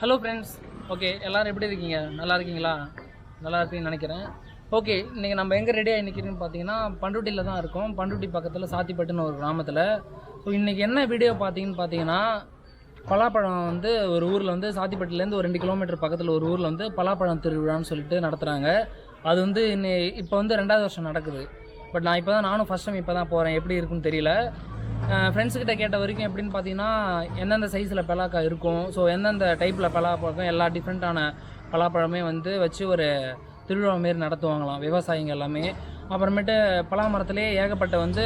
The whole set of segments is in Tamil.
Hello friends. ஓகே, எல்லோரும் எப்படி இருக்கீங்க? நல்லா இருக்கீங்களா? நல்லா இருப்பீங்கன்னு நினைக்கிறேன். ஓகே, இன்றைக்கி நம்ம எங்கே ரெடியாக நிற்கிறோன்னு பார்த்தீங்கன்னா பண்ருட்டியில் தான் இருக்கோம். பண்ருட்டி பக்கத்தில் சாத்திப்பட்டுன்னு ஒரு கிராமத்தில். ஸோ இன்றைக்கி என்ன வீடியோ பார்த்தீங்கன்னா பலாப்பழம் வந்து ஒரு ஊரில் வந்து சாத்திப்பட்டிலேருந்து ஒரு 2 கிலோமீட்டர் பக்கத்தில் ஒரு ஊரில் வந்து பலாப்பழம் திருவிழான்னு சொல்லிட்டு நடத்துகிறாங்க. அது வந்து இப்போ வந்து 2வது வருஷம் நடக்குது. பட் நானும் ஃபஸ்ட் டைம் இப்போ தான் போகிறேன். எப்படி இருக்குன்னு தெரியல. ஃப்ரெண்ட்ஸுக்கிட்ட கேட்ட வரைக்கும் எப்படின்னு பார்த்தீங்கன்னா எந்தெந்த சைஸில் பலாக்கா இருக்கும், ஸோ எந்தெந்த டைப்பில் பலாப்பழம் எல்லா டிஃப்ரெண்ட்டான பலாப்பழமே வந்து வச்சு ஒரு திருவிழா மாரி நடத்துவாங்களாம் விவசாயிங்க எல்லாமே. அப்புறமேட்டு பலாமரத்துலேயே ஏகப்பட்ட வந்து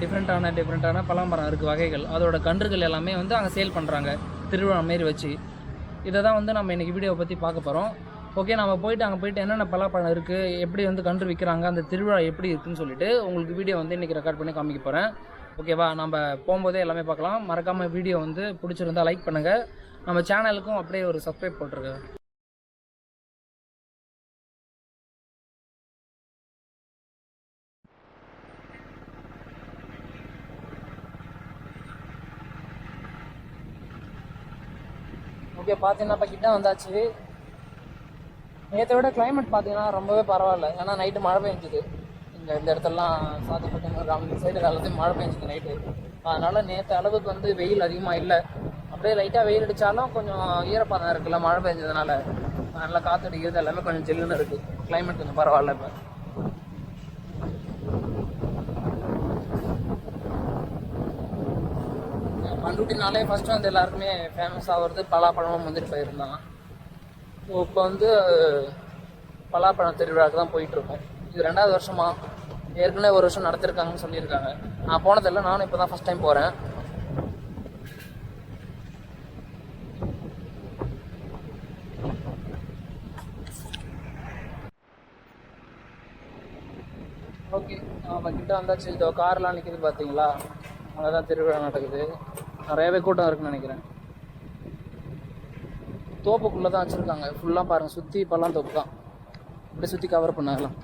டிஃப்ரெண்ட்டான பலாமரம் இருக்குது வகைகள். அதோட கன்றுகள் எல்லாமே வந்து அங்கே சேல் பண்ணுறாங்க திருவிழா மாரி வச்சு. இதை தான் வந்து நம்ம இன்றைக்கி வீடியோவை பற்றி பார்க்க போகிறோம். ஓகே, நம்ம அங்கே போயிட்டு என்னென்ன பலாப்பழம் இருக்குது, எப்படி வந்து கன்று விற்கிறாங்க, அந்த திருவிழா எப்படி இருக்குதுன்னு சொல்லிட்டு உங்களுக்கு வீடியோ வந்து இன்றைக்கி ரெக்கார்ட் பண்ணி காமிக்க போகிறேன். ஓகேவா? நம்ம போகும்போதே எல்லாமே பார்க்கலாம். மறக்காமல் வீடியோ வந்து பிடிச்சிருந்தால் லைக் பண்ணுங்கள். நம்ம சேனலுக்கும் அப்படியே ஒரு சப்ஸ்கிரைப் போட்டுருங்க. ஓகே, பார்த்தீங்கன்னா இப்போ கிட்ட வந்தாச்சு. நேற்றை விட கிளைமேட் பார்த்தீங்கன்னா ரொம்பவே பரவாயில்ல. ஏன்னா நைட்டு மழை பெஞ்சுது. இந்த இடத்துலலாம் சாத்திப்பட்டு கிராமத்து சைடு எல்லாத்தையும் மழை பெஞ்சுது நைட்டு. அதனால் நேற்று அளவுக்கு வந்து வெயில் அதிகமாக இல்லை. அப்படியே லைட்டாக வெயில் அடித்தாலும் கொஞ்சம் ஈரப்பதம் இருக்குல்ல மழை பெஞ்சதுனால. நல்லா காற்று அடிக்கிறது எல்லாமே கொஞ்சம் ஜில்லுன்னு இருக்குது. கிளைமேட் கொஞ்சம் பரவாயில்ல. இப்போ பண்ருட்டினாலே ஃபஸ்ட்டு வந்து எல்லாருக்குமே ஃபேமஸ் ஆகிறது பலாப்பழமும் வந்துட்டு போயிருந்தான். ஸோ இப்போ வந்து பலாப்பழம் திருவிழாவுக்கு தான் போயிட்டுருக்கோம். இது 2வது வருஷமா. ஏற்கனவே ஒரு வருஷம் நடத்திருக்காங்கன்னு சொல்லியிருக்காங்க. நான் போனதில்லை, நானும் இப்போ தான் ஃபஸ்ட் டைம் போகிறேன். ஓகே, நம்ம கிட்ட வந்தாச்சு. இதோ கார்லாம் நிற்கிது பார்த்தீங்களா? அங்கே தான் திருவிழா நடக்குது. நிறையவே கூட்டம் இருக்குன்னு நினைக்கிறேன். தோப்புக்குள்ளே தான் வச்சுருக்காங்க. ஃபுல்லாக பாருங்கள், சுற்றி இப்போல்லாம் தோப்பு தான். இப்படி சுற்றி கவர் பண்ணாங்களாம்.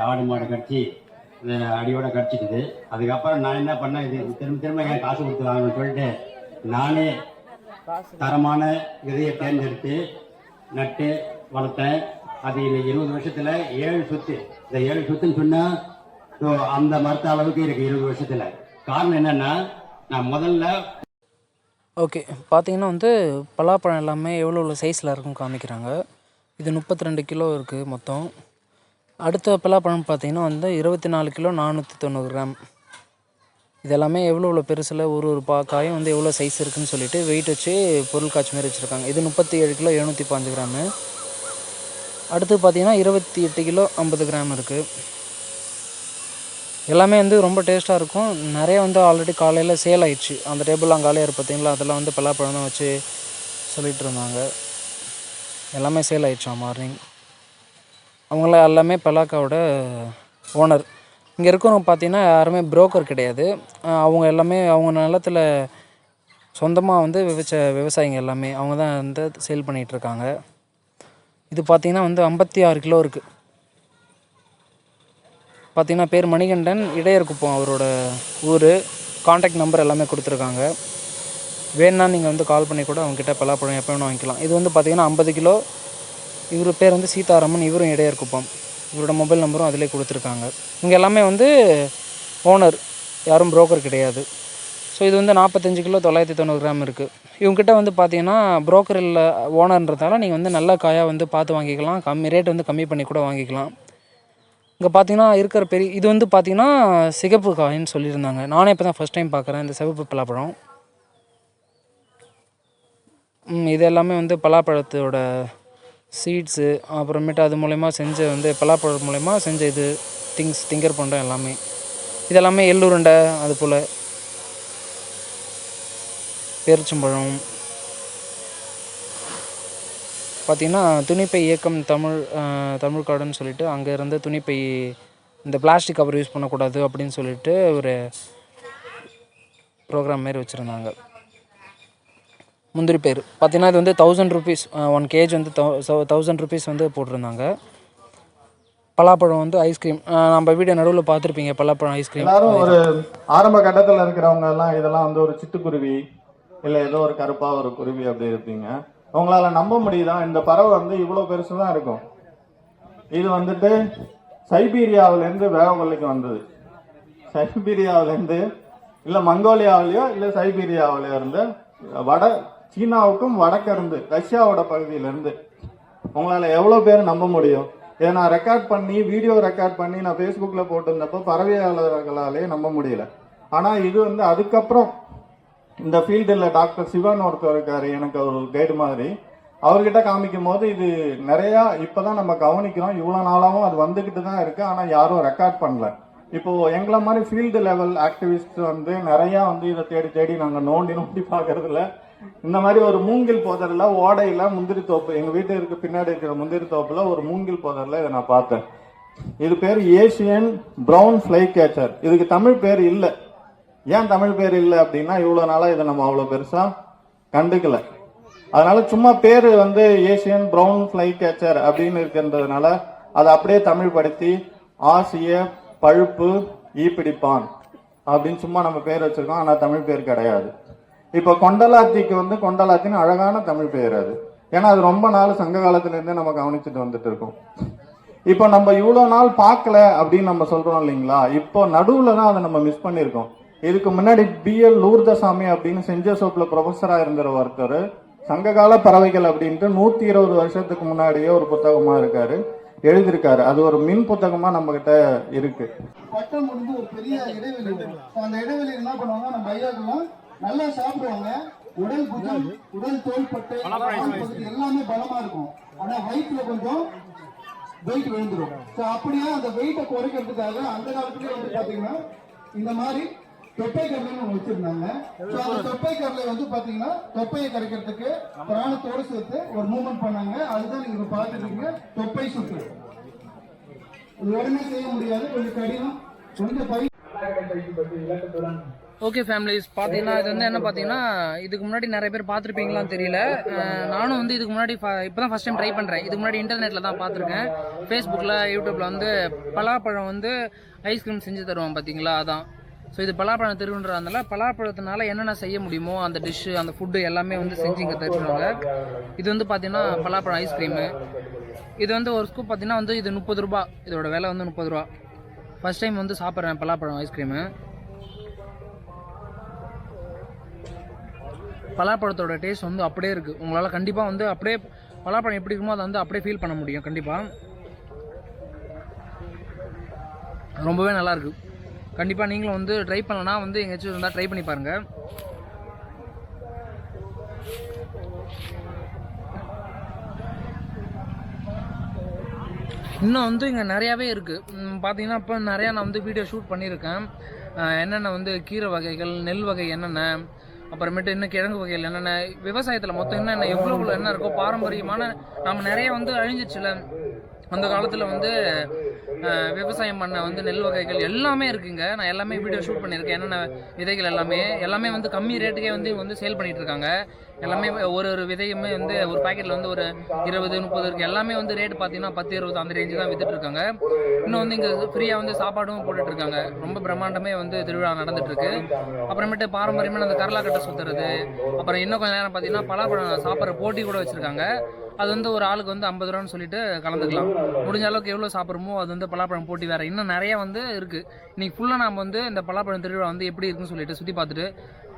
ஆடு மாடு கடிச்சு அடியோட கடிச்சிக்குது. அதுக்கப்புறம் நான் என்ன பண்ணேன், இது திரும்ப ஏன் காசு கொடுத்து வாங்கணும்னு சொல்லிட்டு நானே தரமான விதையை தேர்ந்தெடுத்து நட்டு வளர்த்தேன். அது 20 வருஷத்துல 7 சொத்து. இந்த 7 சொத்துன்னு சொன்னா அந்த மரத்த அளவுக்கு இருக்கு 20 வருஷத்துல. காரணம் என்னன்னா, நான் முதல்ல ஓகே பார்த்தீங்கன்னா வந்து பலாப்பழம் எல்லாமே எவ்வளோ சைஸில் இருக்குன்னு காமிக்கிறாங்க. இது 32 கிலோ இருக்குது மொத்தம். அடுத்த பலாப்பழம் பார்த்தீங்கன்னா வந்து 24 கிலோ 490 கிராம். இதெல்லாமே எவ்வளோ பெருசில் ஒரு காயும் வந்து எவ்வளோ சைஸ் இருக்குதுன்னு சொல்லிட்டு வெயிட் வச்சு பொருள் காட்சி மாதிரி வச்சுருக்காங்க. இது 37 கிலோ 705 கிராமு. அடுத்து பார்த்தீங்கன்னா 28 கிலோ 50 கிராம் இருக்குது. எல்லாமே வந்து ரொம்ப டேஸ்ட்டாக இருக்கும். நிறைய வந்து ஆல்ரெடி காலையில் சேல் ஆயிடுச்சு. அந்த டேபிள்லாம் காலியாக பார்த்தீங்களா, அதெல்லாம் வந்து பலாப்பழம் தான் வச்சு சொல்லிகிட்டு இருந்தாங்க. எல்லாமே சேல் ஆயிடுச்சா மார்னிங். அவங்களாம் எல்லாமே பலாக்காவோட ஓனர். இங்கே இருக்கிறவங்க பார்த்தீங்கன்னா யாருமே புரோக்கர் கிடையாது. அவங்க எல்லாமே அவங்க நிலத்தில் சொந்தமாக வந்து விவசாயிங்க எல்லாமே அவங்க தான் வந்து சேல் பண்ணிகிட்ருக்காங்க. இது பார்த்திங்கன்னா வந்து 56 கிலோ இருக்குது. பார்த்திங்கன்னா பேர் மணிகண்டன், இடையர்குப்பம் அவரோட ஊர். கான்டாக்ட் நம்பர் எல்லாமே கொடுத்துருக்காங்க. வேணுன்னா நீங்கள் வந்து கால் பண்ணி கூட அவங்ககிட்ட பலாப்பழம் எப்போ வேணும் வாங்கிக்கலாம். இது வந்து பார்த்திங்கன்னா 50 கிலோ. இவர் பேர் வந்து சீதாராமன், இவரும் இடையர்குப்பம். இவரோட மொபைல் நம்பரும் அதிலே கொடுத்துருக்காங்க. இங்கே எல்லாமே வந்து ஓனர், யாரும் புரோக்கர் கிடையாது. ஸோ இது வந்து 45 கிலோ 990 கிராம் இருக்குது. இவங்ககிட்ட வந்து பார்த்தீங்கன்னா புரோக்கர் இல்லை, ஓனர்ன்றதால நீங்கள் வந்து நல்ல காயாக வந்து பார்த்து வாங்கிக்கலாம். ரேட் வந்து கம்மி பண்ணி கூட வாங்கிக்கலாம். இங்கே பார்த்தீங்கன்னா இருக்கிற இது வந்து பார்த்திங்கன்னா சிகப்பு காயின்னு சொல்லியிருந்தாங்க. நானே இப்போ தான் ஃபஸ்ட் டைம் பார்க்குறேன் இந்த சிவப்பு பலாப்பழம். இது எல்லாமே வந்து பலாப்பழத்தோட சீட்ஸு, அப்புறமேட்டு அது மூலயமா செஞ்ச வந்து பலாப்பழம் மூலயமா செஞ்ச இது திங்கர் பண்ணுறேன் எல்லாமே. இதெல்லாமே எள்ளுருண்டை, அது போல் பேரிச்சம்பழம். பார்த்திங்கன்னா துணிப்பை இயக்கம் தமிழ்காடுன்னு சொல்லிட்டு அங்கே இருந்த துணிப்பை இந்த பிளாஸ்டிக் கவர் யூஸ் பண்ணக்கூடாது அப்படின்னு சொல்லிட்டு ஒரு ப்ரோக்ராம் மாரி வச்சுருந்தாங்க. முந்திரி பேர் பார்த்தீங்கன்னா இது வந்து 1000 ருபீஸ் 1 kg வந்து 1000 ருபீஸ் வந்து போட்டிருந்தாங்க. பலாப்பழம் வந்து ஐஸ்கிரீம் நம்ம வீடியோ நடுவில் பார்த்துருப்பீங்க. பலாப்பழம் ஐஸ்கிரீம் எல்லாரும் ஒரு ஆரம்ப கட்டத்தில் இருக்கிறவங்க எல்லாம் இதெல்லாம் வந்து ஒரு சிட்டுக்குருவி இல்லை ஏதோ ஒரு கருப்பா ஒரு குருவி அப்படி இருப்பீங்க. உங்களால நம்ப முடியுதா இந்த பறவை வந்து இவ்வளவு பெருசு தான் இருக்கும்? இது வந்துட்டு சைபீரியாவிலேருந்து வேகவல்லிக்கு வந்தது. சைபீரியாவிலேருந்து இல்லை மங்கோலியாவிலேயோ இல்லை சைபீரியாவிலேயோ இருந்து சீனாவுக்கும் வடக்க இருந்து ரஷ்யாவோட பகுதியிலேருந்து. உங்களால் எவ்வளோ பேர் நம்ப முடியும்? இதை நான் ரெக்கார்ட் பண்ணி வீடியோ ரெக்கார்ட் பண்ணி நான் ஃபேஸ்புக்கில் போட்டிருந்தப்போ பறவையாளர்களாலே நம்ப முடியல. ஆனால் இது வந்து அதுக்கப்புறம் இந்த ஃபீல்டில் டாக்டர் சிவன் ஒருத்தர் இருக்காரு, எனக்கு ஒரு கைடு மாதிரி. அவர்கிட்ட காமிக்கும் போது இது நிறையா இப்போ தான் நம்ம கவனிக்கிறோம். இவ்வளோ நாளாகவும் அது வந்துக்கிட்டு தான் இருக்குது, ஆனால் யாரும் ரெக்கார்ட் பண்ணல. இப்போது எங்களை மாதிரி ஃபீல்டு லெவல் ஆக்டிவிஸ்ட் வந்து நிறையா வந்து இதை தேடி தேடி நாங்கள் நோண்டி பார்க்கறதில்ல. இந்த மாதிரி ஒரு மூங்கில் புதர்ல ஓடையில முந்திரி தோப்பு, எங்க வீட்டுக்கு பின்னாடி இருக்கிற முந்திரி தோப்புல ஒரு மூங்கில் புதர்ல இதை நான் பார்த்தேன். இது பேர் ஏசியன் பிரவுன் ஃப்ளை கேச்சர். இதுக்கு தமிழ் பேர் இல்லை. ஏன் தமிழ் பேர் இல்லை அப்படின்னா இவ்வளவு நாளா இதை நம்ம அவ்வளவு பெருசா கண்டுக்கல. அதனால சும்மா பேரு வந்து ஏசியன் பிரவுன் ஃப்ளை கேச்சர் அப்படின்னு இருக்கிறதுனால அதை அப்படியே தமிழ் படுத்தி ஆசிய பழுப்பு ஈப்பிடிப்பான் அப்படின்னு சும்மா நம்ம பேர் வச்சிருக்கோம். ஆனா தமிழ் பேர் கிடையாது. இப்ப கொண்டலாத்திக்கு வந்து கொண்டலாத்தின்னு அழகான தமிழ் பெயர் அது. ஏன்னா அது ரொம்ப நாள் சங்க காலத்துல இருந்தே நம்ம கவனிச்சுட்டு வந்துட்டு இருக்கோம். இப்போ நம்ம இவ்வளவு நாள் பார்க்கல அப்படின்னு நம்ம சொல்றோம் இல்லைங்களா? இப்போ நடுவுல தான் அதை நம்ம மிஸ் பண்ணிருக்கோம். இதுக்கு முன்னாடி பிஎல் லூர்தசாமி அப்படின்னு சென்ட் ஜோசப்ல ப்ரொஃபஸரா இருந்த ஒருத்தர் சங்ககால பறவைகள் அப்படின்ட்டு 120 வருஷத்துக்கு முன்னாடியே ஒரு புத்தகமா இருக்காரு, எழுதியிருக்காரு. அது ஒரு மின் புத்தகமா நம்ம கிட்ட இருக்கு. பட்டம் முடிஞ்சு ஒரு பெரிய இடைவெளி வரும். அந்த இடைவெளி என்ன பண்ணுவாங்க, நம்ம ஐயாக்கெல்லாம் நல்லா சாப்பிடுவாங்க. உடல் புஜம், உடல் தோள்பட்டை பகுதி எல்லாமே பலமா இருக்கும். ஆனா வயிற்றுல கொஞ்சம் வெயிட் விழுந்துடும். அப்படியே அந்த வெயிட்டை குறைக்கிறதுக்காக அந்த காலத்துலயே வந்து பாத்தீங்கன்னா இந்த மாதிரி தொப்பை கரலைன்னு ஒன்று வச்சிருந்தாங்க. அந்த தொப்பை கரலை வந்து பாத்தீங்கன்னா தொப்பையை கரைக்கிறதுக்கு பிராணத்தோடு சேர்த்து ஒரு மூவ்மெண்ட் பண்ணாங்க. அதுதான் நீங்க பார்த்துருக்கீங்க, தொப்பை சுற்று. இது உடனே செய்ய முடியாது, கொஞ்சம் கடினம், கொஞ்சம் பயிற்சி. ஓகே ஃபேமிலிஸ், பார்த்தீங்கன்னா இது வந்து என்ன பார்த்தீங்கன்னா இதுக்கு முன்னாடி நிறைய பேர் பார்த்துருப்பீங்களான்னு தெரியல. நானும் வந்து இதுக்கு முன்னாடி இப்போ தான் ஃபஸ்ட் டைம் ட்ரை பண்ணுறேன். இதுக்கு முன்னாடி இன்டர்நெட்டில் தான் பார்த்துருக்கேன். ஃபேஸ்புக்கில் யூடியூப்பில் வந்து பலாப்பழம் வந்து ஐஸ்கிரீம் செஞ்சு தருவான் பார்த்தீங்களா, அதான். ஸோ இது பலாப்பழம் தெருவுன்றதுனால பலாப்பழத்தினால என்னென்ன செய்ய முடியுமோ அந்த டிஷ்ஷு அந்த ஃபுட்டு எல்லாமே வந்து செஞ்சு இங்கே தருவாங்க. இது வந்து பார்த்தீங்கன்னா பலாப்பழம் ஐஸ்கிரீமு. இது வந்து ஒரு ஸ்கூப் பார்த்தீங்கன்னா வந்து இது 30 ரூபா. இதோட விலை வந்து 30 ரூபா. ஃபஸ்ட் டைம் வந்து சாப்பிட்றேன் பலாப்பழம் ஐஸ்கிரீமு. பலாப்பழத்தோட டேஸ்ட் வந்து அப்படியே இருக்குது. உங்களால் கண்டிப்பாக வந்து அப்படியே பலாப்பழம் எப்படி இருக்குமோ அதை வந்து அப்படியே ஃபீல் பண்ண முடியும். கண்டிப்பாக ரொம்பவே நல்லாயிருக்கு. கண்டிப்பாக நீங்களும் வந்து ட்ரை பண்ணலன்னா வந்து எங்கேயாச்சும் இருந்தால் ட்ரை பண்ணி பாருங்கள். இன்னும் வந்து இங்கே நிறையாவே இருக்குது. பார்த்தீங்கன்னா இப்போ நிறையா நான் வந்து வீடியோ ஷூட் பண்ணியிருக்கேன். என்னென்ன வந்து கீரை வகைகள், நெல் வகை என்னென்ன, அப்புறமேட்டு இன்னும் கிழங்கு வகைகள் என்னென்ன, விவசாயத்தில் மொத்தம் என்னென்ன எவ்வளோ என்ன இருக்கோ பாரம்பரியமான நம்ம நிறைய வந்து அழிஞ்சிச்சுல அந்த காலத்தில் வந்து விவசாயம் பண்ண வந்து நெல் வகைகள் எல்லாமே இருக்குங்க. நான் எல்லாமே வீடியோ ஷூட் பண்ணியிருக்கேன். என்னென்ன விதைகள் எல்லாமே வந்து கம்மி ரேட்டுக்கே வந்து சேல் பண்ணிகிட்டு இருக்காங்க. எல்லாமே ஒரு விதையுமே வந்து ஒரு பாக்கெட்டில் வந்து ஒரு 20-30 இருக்குது. எல்லாமே வந்து ரேட்டு பார்த்தீங்கன்னா 10-20 அந்த ரேஞ்சு தான் வித்துட்டு இருக்காங்க. இன்னும் வந்து இங்கே ஃப்ரீயாக வந்து சாப்பாடும் போட்டுட்டு இருக்காங்க. ரொம்ப பிரம்மாண்டமே வந்து திருவிழா நடந்துட்டு இருக்கு. அப்புறமேட்டு பாரம்பரியமான அந்த கரலாக்கட்டை சுற்றுறது, அப்புறம் இன்னும் கொஞ்சம் நேரம் பார்த்தீங்கன்னா பலாப்பழம் சாப்பிட்ற போட்டி கூட வச்சுருக்காங்க. அது வந்து ஒரு ஆளுக்கு வந்து 50 ரூபான்னு சொல்லிட்டு கலந்துக்கலாம். முடிஞ்ச அளவுக்கு எவ்வளோ சாப்பிட்றமோ அது வந்து பலாப்பழம் போட்டி வேறு இன்னும் நிறையா வந்து இருக்குது. இன்றைக்கி ஃபுல்லாக நம்ம வந்து இந்த பலாப்பழம் திருவிழா வந்து எப்படி இருக்குன்னு சொல்லிட்டு சுற்றி பார்த்துட்டு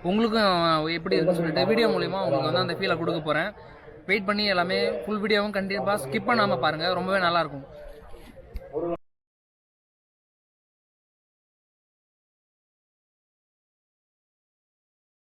உங்களுக்கும் எப்படி இருக்குன்னு சொல்லிட்டு வீடியோ மூலிமா உங்களுக்கு வந்து அந்த ஃபீலை கொடுக்க போகிறேன். வெயிட் பண்ணி எல்லாமே ஃபுல் வீடியோவும் கண்டிப்பாக ஸ்கிப் பண்ணாமல் பாருங்கள். ரொம்பவே நல்லாயிருக்கும்.